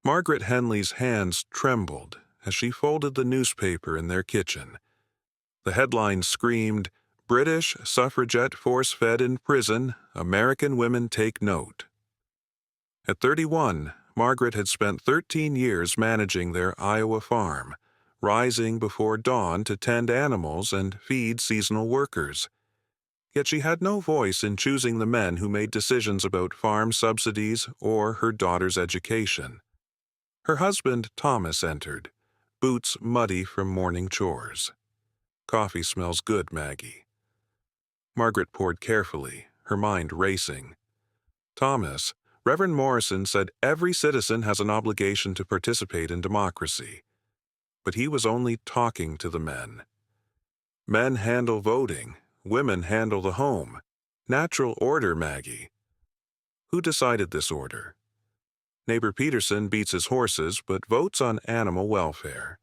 Margaret Henley's hands trembled as she folded the newspaper in their kitchen. The headline screamed, "British suffragette force-fed in prison, American women take note." At 31, Margaret had spent 13 years managing their Iowa farm, rising before dawn to tend animals and feed seasonal workers. Yet she had no voice in choosing the men who made decisions about farm subsidies or her daughter's education. Her husband, Thomas, entered, boots muddy from morning chores. "Coffee smells good, Maggie." Margaret poured carefully, her mind racing. "Thomas, Reverend Morrison said every citizen has an obligation to participate in democracy." But he was only talking to the men. "Men handle voting, women handle the home. Natural order, Maggie." "Who decided this order?" "Neighbor Peterson beats his horses but votes on animal welfare.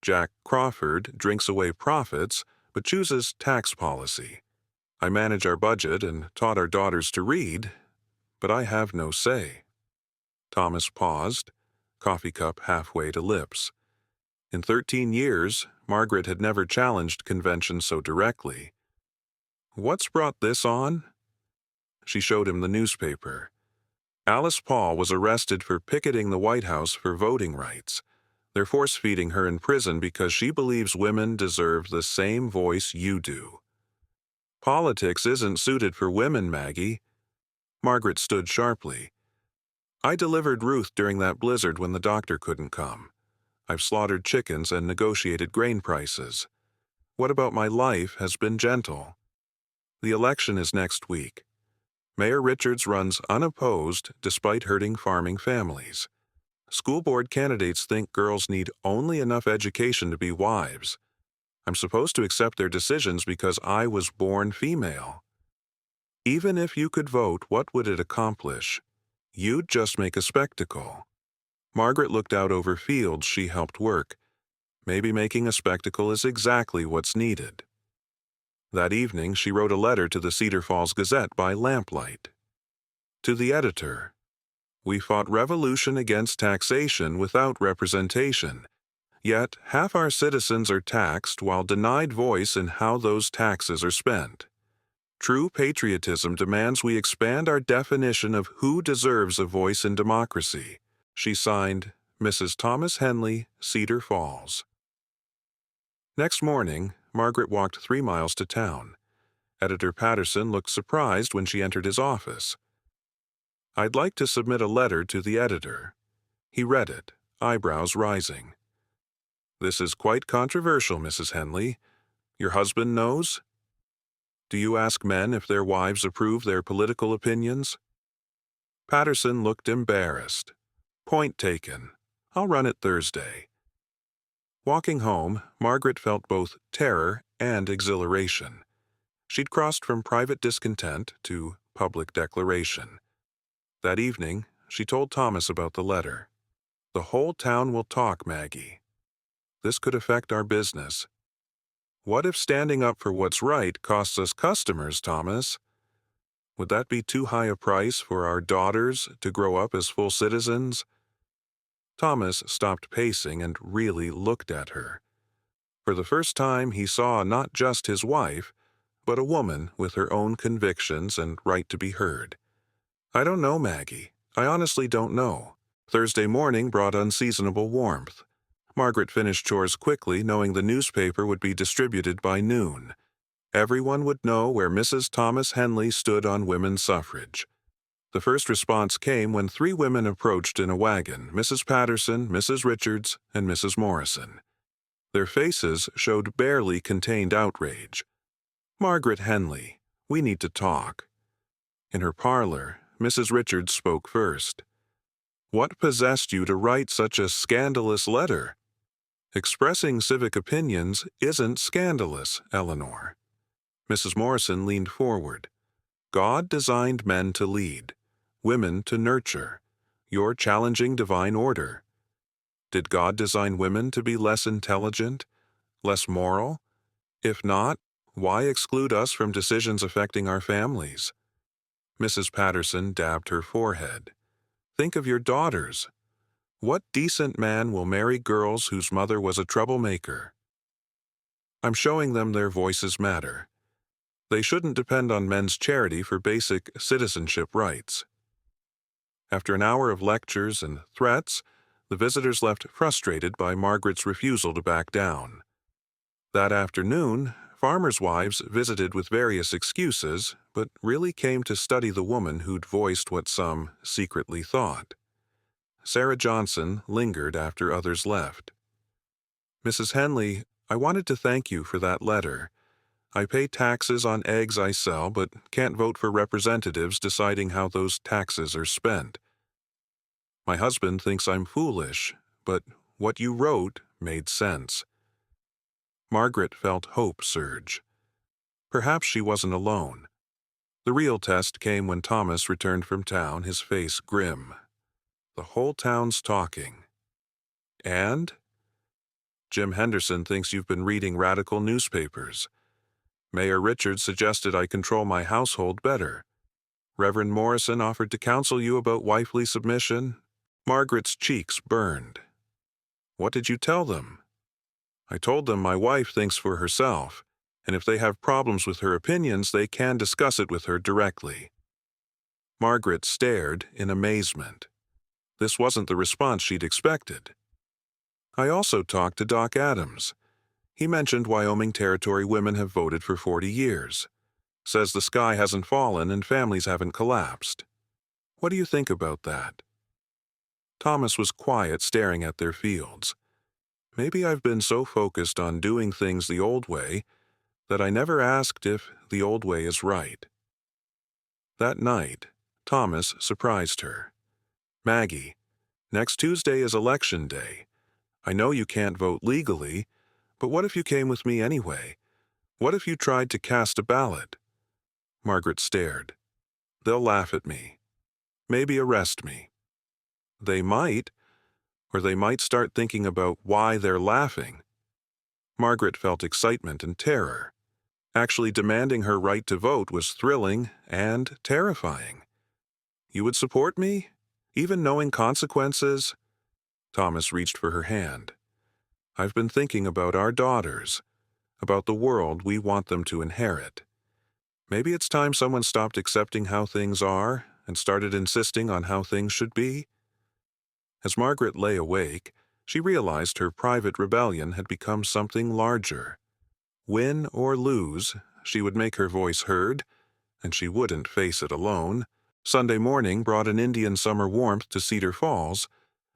Jack Crawford drinks away profits but chooses tax policy. I manage our budget and taught our daughters to read, but I have no say." Thomas paused, coffee cup halfway to lips. In 13 years, Margaret had never challenged convention so directly. "What's brought this on?" She showed him the newspaper. Alice Paul was arrested for picketing the White House for voting rights. They're force-feeding her in prison because she believes women deserve the same voice you do. "Politics isn't suited for women, Maggie." Margaret stood sharply. "I delivered Ruth during that blizzard when the doctor couldn't come. I've slaughtered chickens and negotiated grain prices. What about my life has been gentle? The election is next week. Mayor Richards runs unopposed despite hurting farming families. School board candidates think girls need only enough education to be wives. I'm supposed to accept their decisions because I was born female. Even if you could vote, what would it accomplish? You'd just make a spectacle." Margaret looked out over fields she helped work. Maybe making a spectacle is exactly what's needed. That evening, she wrote a letter to the Cedar Falls Gazette by lamplight. To the editor, "We fought revolution against taxation without representation. Yet half our citizens are taxed while denied voice in how those taxes are spent. True patriotism demands we expand our definition of who deserves a voice in democracy." She signed, Mrs. Thomas Henley, Cedar Falls. Next morning, Margaret walked 3 miles to town. Editor Patterson looked surprised when she entered his office. "I'd like to submit a letter to the editor." He read it, eyebrows rising. "This is quite controversial, Mrs. Henley. Your husband knows? Do you ask men if their wives approve their political opinions?" Patterson looked embarrassed. "Point taken. I'll run it Thursday." Walking home, Margaret felt both terror and exhilaration. She'd crossed from private discontent to public declaration. That evening, she told Thomas about the letter. "The whole town will talk, Maggie. This could affect our business." "What if standing up for what's right costs us customers, Thomas? Would that be too high a price for our daughters to grow up as full citizens?" Thomas stopped pacing and really looked at her. For the first time, he saw not just his wife, but a woman with her own convictions and right to be heard. "I don't know, Maggie. I honestly don't know." Thursday morning brought unseasonable warmth. Margaret finished chores quickly, knowing the newspaper would be distributed by noon. Everyone would know where Mrs. Thomas Henley stood on women's suffrage. The first response came when 3 women approached in a wagon, Mrs. Patterson, Mrs. Richards, and Mrs. Morrison. Their faces showed barely contained outrage. "Margaret Henley, we need to talk." In her parlor, Mrs. Richards spoke first. "What possessed you to write such a scandalous letter?" "Expressing civic opinions isn't scandalous, Eleanor." Mrs. Morrison leaned forward. "God designed men to lead, women to nurture. You're challenging divine order. Did God design women to be less intelligent, less moral? If not, why exclude us from decisions affecting our families?" Mrs. Patterson dabbed her forehead. "Think of your daughters. What decent man will marry girls whose mother was a troublemaker? I'm showing them their voices matter. They shouldn't depend on men's charity for basic citizenship rights. After an hour of lectures and threats, the visitors left frustrated by Margaret's refusal to back down. That afternoon, farmers' wives visited with various excuses, but really came to study the woman who'd voiced what some secretly thought. Sarah Johnson lingered after others left. Mrs. Henley, I wanted to thank you for that letter. I pay taxes on eggs I sell, but can't vote for representatives deciding how those taxes are spent. My husband thinks I'm foolish, but what you wrote made sense. Margaret felt hope surge. Perhaps she wasn't alone. The real test came when Thomas returned from town, his face grim. The whole town's talking. And? Jim Henderson thinks you've been reading radical newspapers. Mayor Richards suggested I control my household better. Reverend Morrison offered to counsel you about wifely submission. Margaret's cheeks burned. What did you tell them? I told them my wife thinks for herself, and if they have problems with her opinions, they can discuss it with her directly. Margaret stared in amazement. This wasn't the response she'd expected. I also talked to Doc Adams. He mentioned Wyoming Territory women have voted for 40 years. Says the sky hasn't fallen and families haven't collapsed. What do you think about that? Thomas was quiet, staring at their fields. Maybe I've been so focused on doing things the old way that I never asked if the old way is right. That night, Thomas surprised her. Maggie, next Tuesday is election day. I know you can't vote legally, but what if you came with me anyway? What if you tried to cast a ballot? Margaret stared. They'll laugh at me. Maybe arrest me. They might, or they might start thinking about why they're laughing. Margaret felt excitement and terror. Actually demanding her right to vote was thrilling and terrifying. You would support me? Even knowing consequences? Thomas reached for her hand. I've been thinking about our daughters, about the world we want them to inherit. Maybe it's time someone stopped accepting how things are and started insisting on how things should be. As Margaret lay awake, she realized her private rebellion had become something larger. Win or lose, she would make her voice heard, and she wouldn't face it alone. Sunday morning brought an Indian summer warmth to Cedar Falls,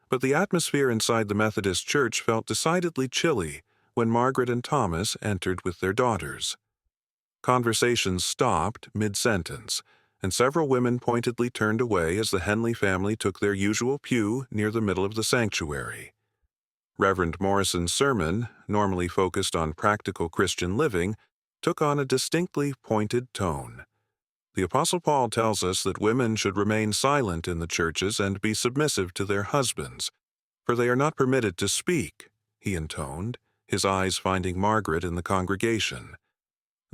but the atmosphere inside the Methodist church felt decidedly chilly when Margaret and Thomas entered with their daughters. Conversations stopped mid-sentence, and several women pointedly turned away as the Henley family took their usual pew near the middle of the sanctuary. Reverend Morrison's sermon, normally focused on practical Christian living, took on a distinctly pointed tone. The Apostle Paul tells us that women should remain silent in the churches and be submissive to their husbands, for they are not permitted to speak, he intoned, his eyes finding Margaret in the congregation.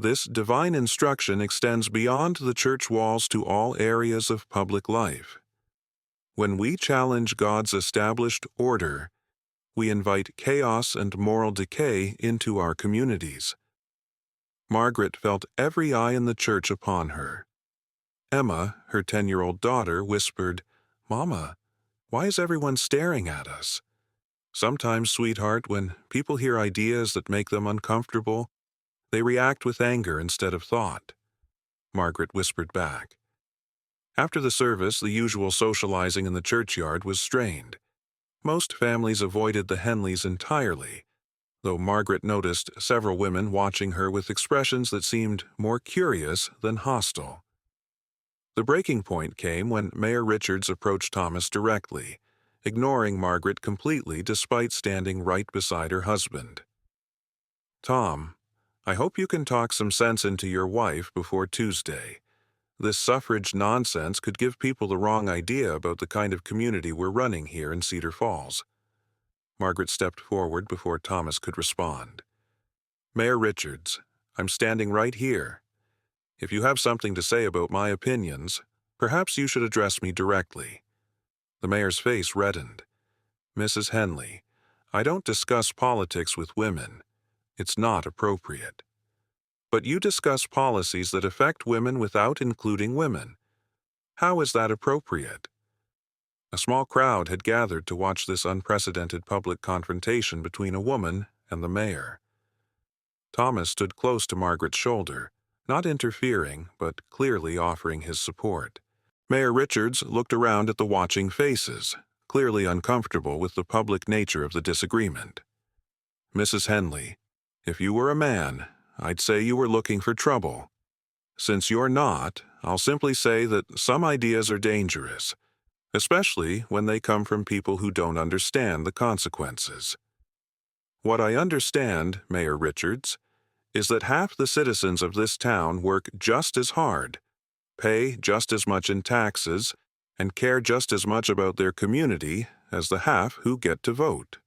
This divine instruction extends beyond the church walls to all areas of public life. When we challenge God's established order, we invite chaos and moral decay into our communities. Margaret felt every eye in the church upon her. Emma, her 10-year-old daughter, whispered, "Mama, why is everyone staring at us?" Sometimes, sweetheart, when people hear ideas that make them uncomfortable, they react with anger instead of thought, Margaret whispered back. After the service, the usual socializing in the churchyard was strained. Most families avoided the Henleys entirely, though Margaret noticed several women watching her with expressions that seemed more curious than hostile. The breaking point came when Mayor Richards approached Thomas directly, ignoring Margaret completely despite standing right beside her husband. "Tom, I hope you can talk some sense into your wife before Tuesday. This suffrage nonsense could give people the wrong idea about the kind of community we're running here in Cedar Falls." Margaret stepped forward before Thomas could respond. "Mayor Richards, I'm standing right here. If you have something to say about my opinions, perhaps you should address me directly." The mayor's face reddened. Mrs. Henley, I don't discuss politics with women. It's not appropriate. But you discuss policies that affect women without including women. How is that appropriate? A small crowd had gathered to watch this unprecedented public confrontation between a woman and the mayor. Thomas stood close to Margaret's shoulder, not interfering, but clearly offering his support. Mayor Richards looked around at the watching faces, clearly uncomfortable with the public nature of the disagreement. Mrs. Henley, if you were a man, I'd say you were looking for trouble. Since you're not, I'll simply say that some ideas are dangerous, especially when they come from people who don't understand the consequences. What I understand, Mayor Richards, is that half the citizens of this town work just as hard, pay just as much in taxes, and care just as much about their community as the half who get to vote.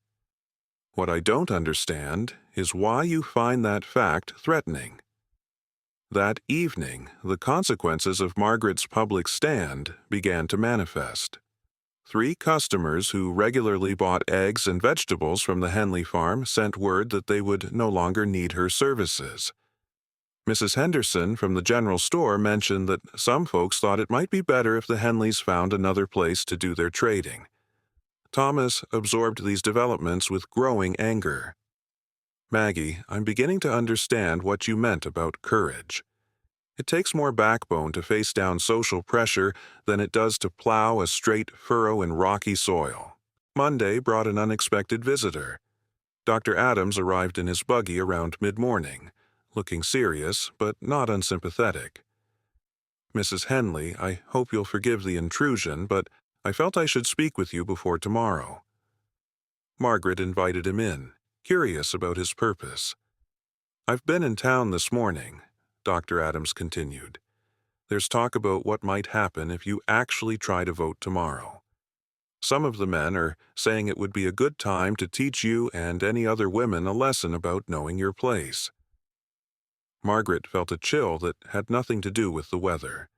What I don't understand is why you find that fact threatening. That evening, the consequences of Margaret's public stand began to manifest. 3 customers who regularly bought eggs and vegetables from the Henley farm sent word that they would no longer need her services. Mrs. Henderson from the general store mentioned that some folks thought it might be better if the Henleys found another place to do their trading. Thomas absorbed these developments with growing anger. Maggie, I'm beginning to understand what you meant about courage. It takes more backbone to face down social pressure than it does to plow a straight furrow in rocky soil. Monday brought an unexpected visitor. Dr. Adams arrived in his buggy around mid-morning, looking serious but not unsympathetic. Mrs. Henley, I hope you'll forgive the intrusion, but I felt I should speak with you before tomorrow. Margaret invited him in, curious about his purpose. I've been in town this morning, Dr. Adams continued. There's talk about what might happen if you actually try to vote tomorrow. Some of the men are saying it would be a good time to teach you and any other women a lesson about knowing your place. Margaret felt a chill that had nothing to do with the weather.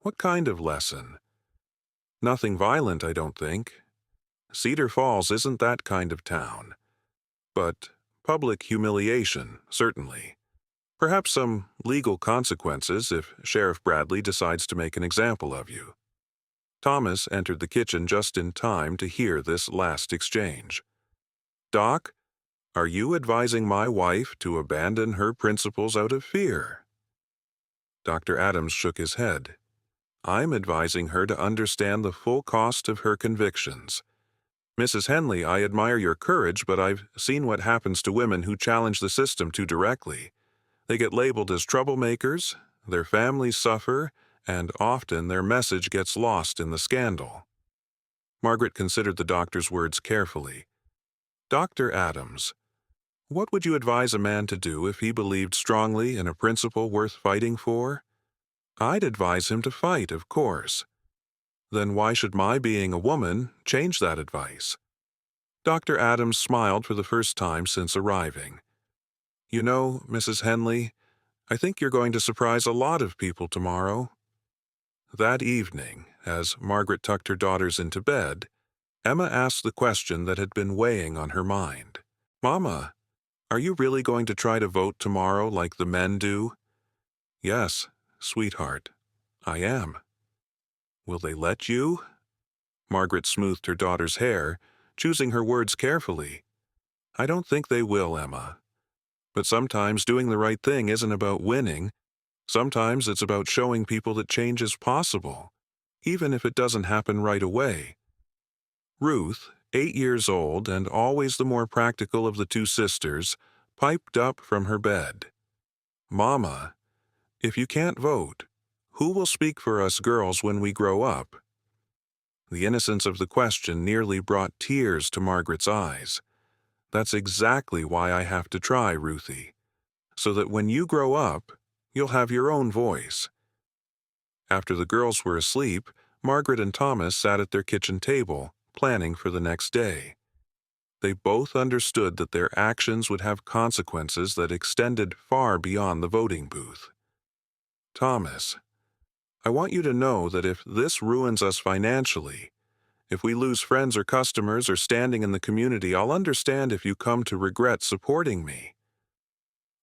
What kind of lesson? Nothing violent, I don't think. Cedar Falls isn't that kind of town. But public humiliation, certainly. Perhaps some legal consequences if Sheriff Bradley decides to make an example of you. Thomas entered the kitchen just in time to hear this last exchange. Doc, are you advising my wife to abandon her principles out of fear? Dr. Adams shook his head. I'm advising her to understand the full cost of her convictions. Mrs. Henley, I admire your courage, but I've seen what happens to women who challenge the system too directly. They get labeled as troublemakers, their families suffer, and often their message gets lost in the scandal. Margaret considered the doctor's words carefully. Dr. Adams, what would you advise a man to do if he believed strongly in a principle worth fighting for? I'd advise him to fight, of course. Then why should my being a woman change that advice? Dr. Adams smiled for the first time since arriving. You know, Mrs. Henley, I think you're going to surprise a lot of people tomorrow. That evening, as Margaret tucked her daughters into bed, Emma asked the question that had been weighing on her mind. Mama, are you really going to try to vote tomorrow like the men do? Yes, sweetheart, I am. Will they let you? Margaret smoothed her daughter's hair, choosing her words carefully. I don't think they will, Emma. But sometimes doing the right thing isn't about winning. Sometimes it's about showing people that change is possible, even if it doesn't happen right away. Ruth, 8 years old and always the more practical of the 2 sisters, piped up from her bed. Mama, if you can't vote, who will speak for us girls when we grow up? The innocence of the question nearly brought tears to Margaret's eyes. That's exactly why I have to try, Ruthie, so that when you grow up, you'll have your own voice. After the girls were asleep, Margaret and Thomas sat at their kitchen table, planning for the next day. They both understood that their actions would have consequences that extended far beyond the voting booth. Thomas, I want you to know that if this ruins us financially, If we lose friends or customers or standing in the community, I'll understand if you come to regret supporting me."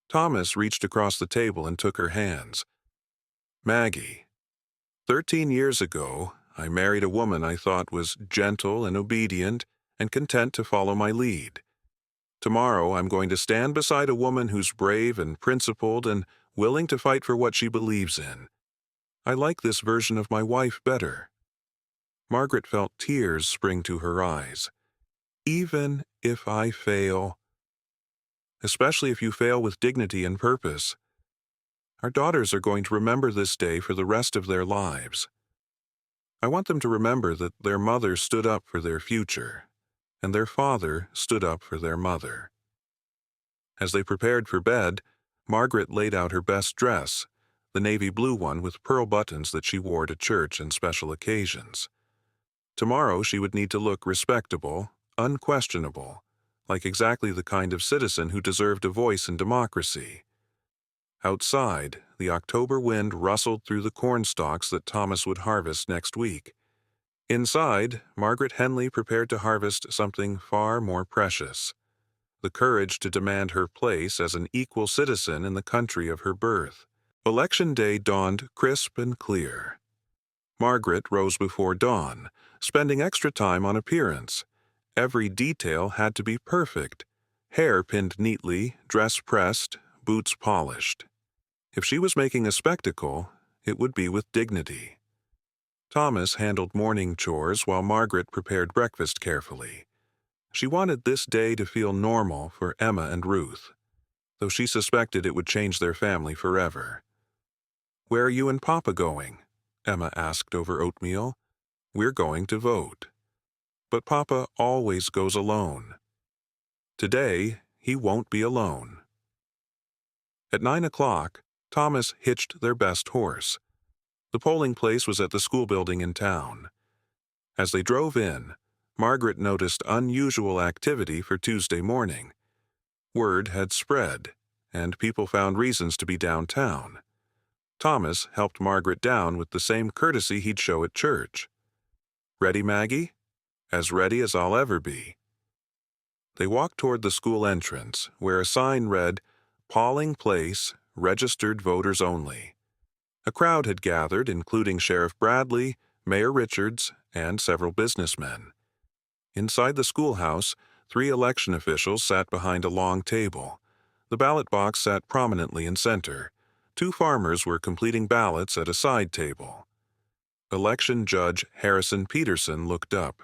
Thomas reached across the table and took her hands. "Maggie, 13 years ago, I married a woman I thought was gentle and obedient and content to follow my lead. Tomorrow, I'm going to stand beside a woman who's brave and principled and willing to fight for what she believes in. I like this version of my wife better." Margaret felt tears spring to her eyes. "Even if I fail, especially if you fail with dignity and purpose, our daughters are going to remember this day for the rest of their lives. I want them to remember that their mother stood up for their future, and their father stood up for their mother." As they prepared for bed, Margaret laid out her best dress, the navy blue one with pearl buttons that she wore to church and special occasions. Tomorrow she would need to look respectable, unquestionable, like exactly the kind of citizen who deserved a voice in democracy. Outside, the October wind rustled through the corn stalks that Thomas would harvest next week. Inside, Margaret Henley prepared to harvest something far more precious: the courage to demand her place as an equal citizen in the country of her birth. Election day dawned crisp and clear. Margaret rose before dawn, spending extra time on appearance. Every detail had to be perfect: hair pinned neatly, dress pressed, boots polished. If she was making a spectacle, it would be with dignity. Thomas handled morning chores while Margaret prepared breakfast carefully. She wanted this day to feel normal for Emma and Ruth, though she suspected it would change their family forever. "Where are you and Papa going?" Emma asked over oatmeal. "We're going to vote." "But Papa always goes alone." "Today, he won't be alone." At 9 o'clock, Thomas hitched their best horse. The polling place was at the school building in town. As they drove in, Margaret noticed unusual activity for Tuesday morning. Word had spread, and people found reasons to be downtown. Thomas helped Margaret down with the same courtesy he'd show at church. "Ready, Maggie?" "As ready as I'll ever be." They walked toward the school entrance, where a sign read, "Pauling Place, Registered Voters Only." A crowd had gathered, including Sheriff Bradley, Mayor Richards, and several businessmen. Inside the schoolhouse, 3 election officials sat behind a long table. The ballot box sat prominently in center. 2 farmers were completing ballots at a side table. Election Judge Harrison Peterson looked up.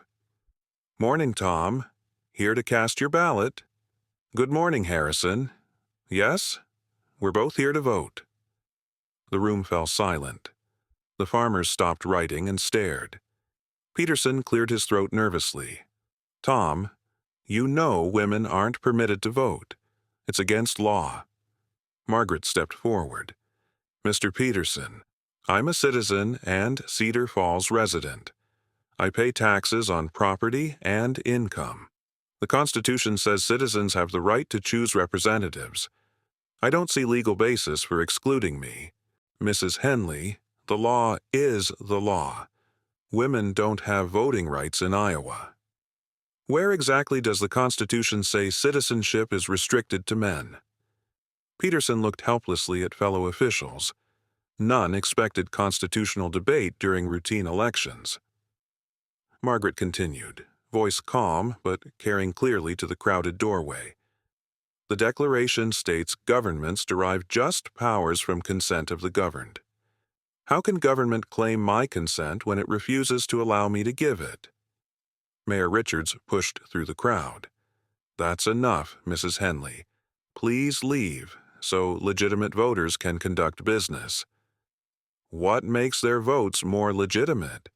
"Morning, Tom. Here to cast your ballot." "Good morning, Harrison." "Yes? We're both here to vote." The room fell silent. The farmers stopped writing and stared. Peterson cleared his throat nervously. "Tom, you know women aren't permitted to vote. It's against law." Margaret stepped forward. "Mr. Peterson, I'm a citizen and Cedar Falls resident. I pay taxes on property and income. The Constitution says citizens have the right to choose representatives. I don't see legal basis for excluding me. Mrs. Henley, the law is the law. Women don't have voting rights in Iowa." "Where exactly does the Constitution say citizenship is restricted to men?" Peterson looked helplessly at fellow officials. None expected constitutional debate during routine elections. Margaret continued, voice calm but carrying clearly to the crowded doorway. "The Declaration states governments derive just powers from consent of the governed. How can government claim my consent when it refuses to allow me to give it?" Mayor Richards pushed through the crowd. "That's enough, Mrs. Henley. Please leave, so legitimate voters can conduct business." "What makes their votes more legitimate?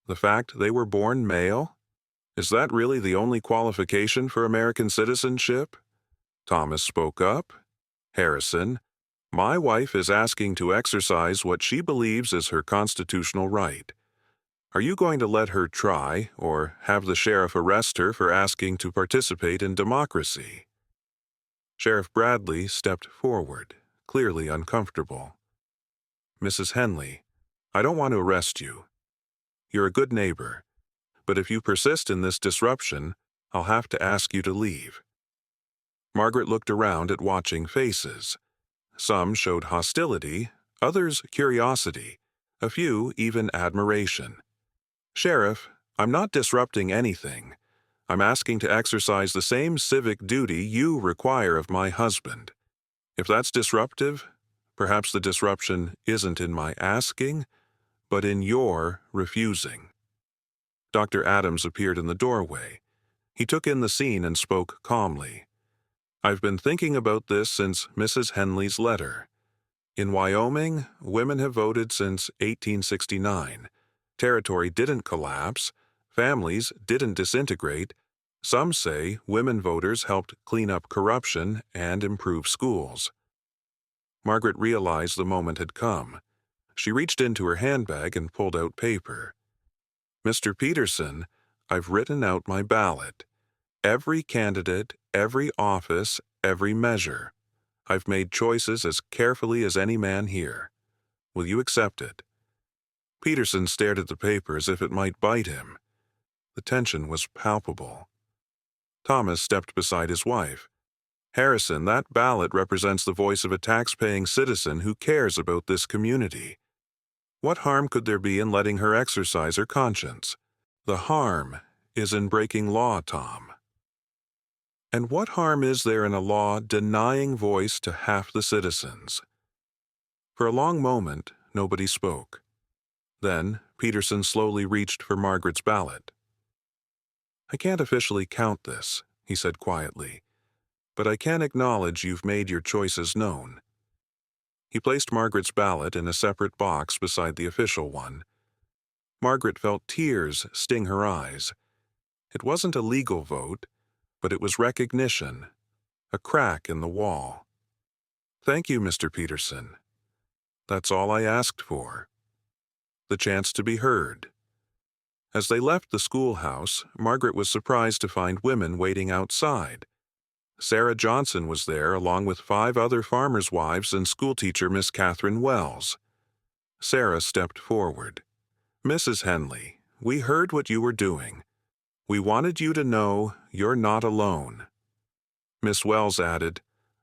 The fact they were born male? Is that really the only qualification for American citizenship?" Thomas spoke up. "Harrison, my wife is asking to exercise what she believes is her constitutional right. Are you going to let her try, or have the sheriff arrest her for asking to participate in democracy?" Sheriff Bradley stepped forward, clearly uncomfortable. "Mrs. Henley, I don't want to arrest you. You're a good neighbor. but if you persist in this disruption, I'll have to ask you to leave." Margaret looked around at watching faces. Some showed hostility, others curiosity, a few even admiration. "Sheriff, I'm not disrupting anything. I'm asking to exercise the same civic duty you require of my husband. If that's disruptive, perhaps the disruption isn't in my asking, but in your refusing." Dr. Adams appeared in the doorway. He took in the scene and spoke calmly. "I've been thinking about this since Mrs. Henley's letter. In Wyoming, women have voted since 1869. Territory didn't collapse. Families didn't disintegrate. Some say women voters helped clean up corruption and improve schools." Margaret realized the moment had come. She reached into her handbag and pulled out paper. "Mr. Peterson, I've written out my ballot. Every candidate, every office, every measure. I've made choices as carefully as any man here. Will you accept it?" Peterson stared at the paper as if it might bite him. The tension was palpable. Thomas stepped beside his wife. "Harrison, that ballot represents the voice of a tax-paying citizen who cares about this community. What harm could there be in letting her exercise her conscience? The harm is in breaking law, Tom." "And what harm is there in a law denying voice to half the citizens?" For a long moment, nobody spoke. Then, Peterson slowly reached for Margaret's ballot. "I can't officially count this," he said quietly, "but I can acknowledge you've made your choices known." He placed Margaret's ballot in a separate box beside the official one. Margaret felt tears sting her eyes. It wasn't a legal vote, but it was recognition, a crack in the wall. "Thank you, Mr. Peterson. That's all I asked for. The chance to be heard." As they left the schoolhouse, Margaret was surprised to find women waiting outside. Sarah Johnson was there along with 5 other farmers' wives and schoolteacher Miss Catherine Wells. Sarah stepped forward. "Mrs. Henley, we heard what you were doing. We wanted you to know you're not alone." Miss Wells added,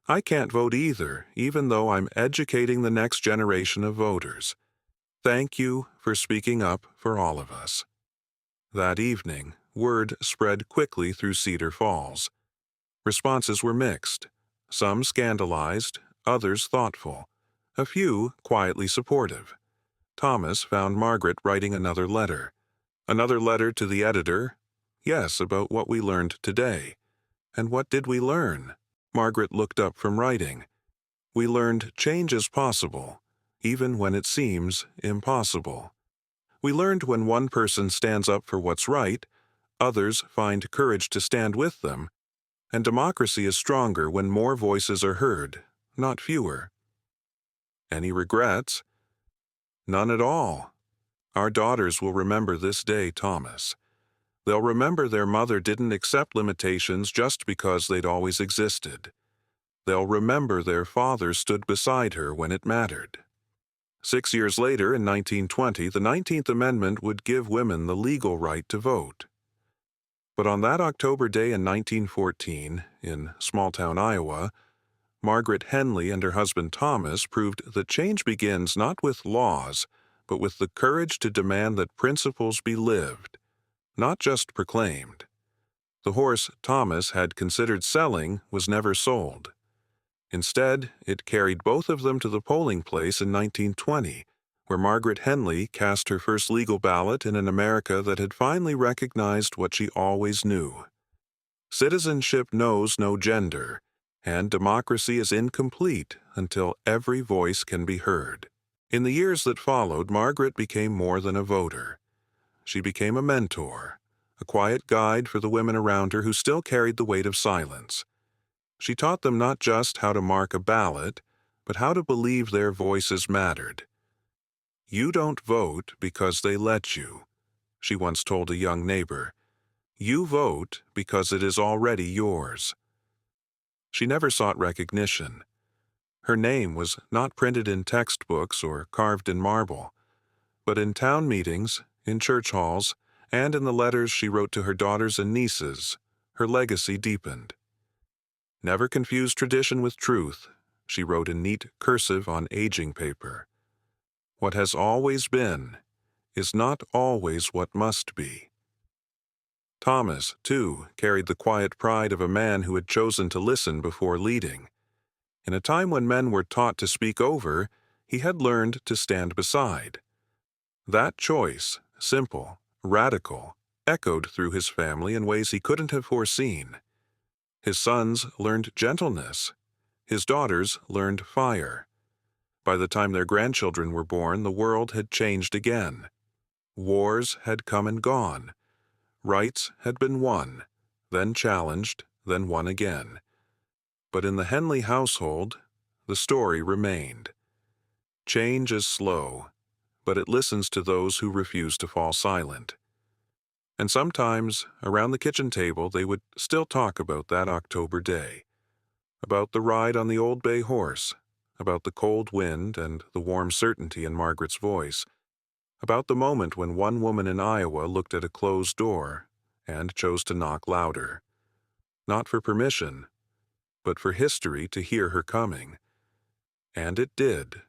"I can't vote either, even though I'm educating the next generation of voters. Thank you for speaking up for all of us." That evening, word spread quickly through Cedar Falls. Responses were mixed, some scandalized, others thoughtful, a few quietly supportive. Thomas found Margaret writing another letter to the editor. Yes, about what we learned today. And what did we learn? Margaret looked up from writing. "We learned change is possible, even when it seems impossible. We learned when one person stands up for what's right, others find courage to stand with them, and democracy is stronger when more voices are heard, not fewer." Any regrets? None at all. Our daughters will remember this day, Thomas. They'll remember their mother didn't accept limitations just because they'd always existed. They'll remember their father stood beside her when it mattered. 6 years later, in 1920, the 19th Amendment would give women the legal right to vote. But on that October day in 1914, in small-town Iowa, Margaret Henley and her husband Thomas proved that change begins not with laws, but with the courage to demand that principles be lived, not just proclaimed. The horse Thomas had considered selling was never sold. Instead, it carried both of them to the polling place in 1920, where Margaret Henley cast her first legal ballot in an America that had finally recognized what she always knew. Citizenship knows no gender, and democracy is incomplete until every voice can be heard. In the years that followed, Margaret became more than a voter. She became a mentor, a quiet guide for the women around her who still carried the weight of silence. She taught them not just how to mark a ballot, but how to believe their voices mattered. "You don't vote because they let you," she once told a young neighbor. "You vote because it is already yours." She never sought recognition. Her name was not printed in textbooks or carved in marble, but in town meetings, in church halls, and in the letters she wrote to her daughters and nieces, her legacy deepened. Never confuse tradition with truth, she wrote in neat cursive on aging paper. What has always been is not always what must be. Thomas, too, carried the quiet pride of a man who had chosen to listen before leading. In a time when men were taught to speak over, he had learned to stand beside. That choice, simple, radical, echoed through his family in ways he couldn't have foreseen. His sons learned gentleness. His daughters learned fire. By the time their grandchildren were born, the world had changed again. Wars had come and gone. Rights had been won, then challenged, then won again. But in the Henley household, the story remained. Change is slow, but it listens to those who refuse to fall silent. And sometimes, around the kitchen table, they would still talk about that October day, about the ride on the old bay horse, about the cold wind and the warm certainty in Margaret's voice, about the moment when one woman in Iowa looked at a closed door and chose to knock louder, not for permission, but for history to hear her coming. And it did.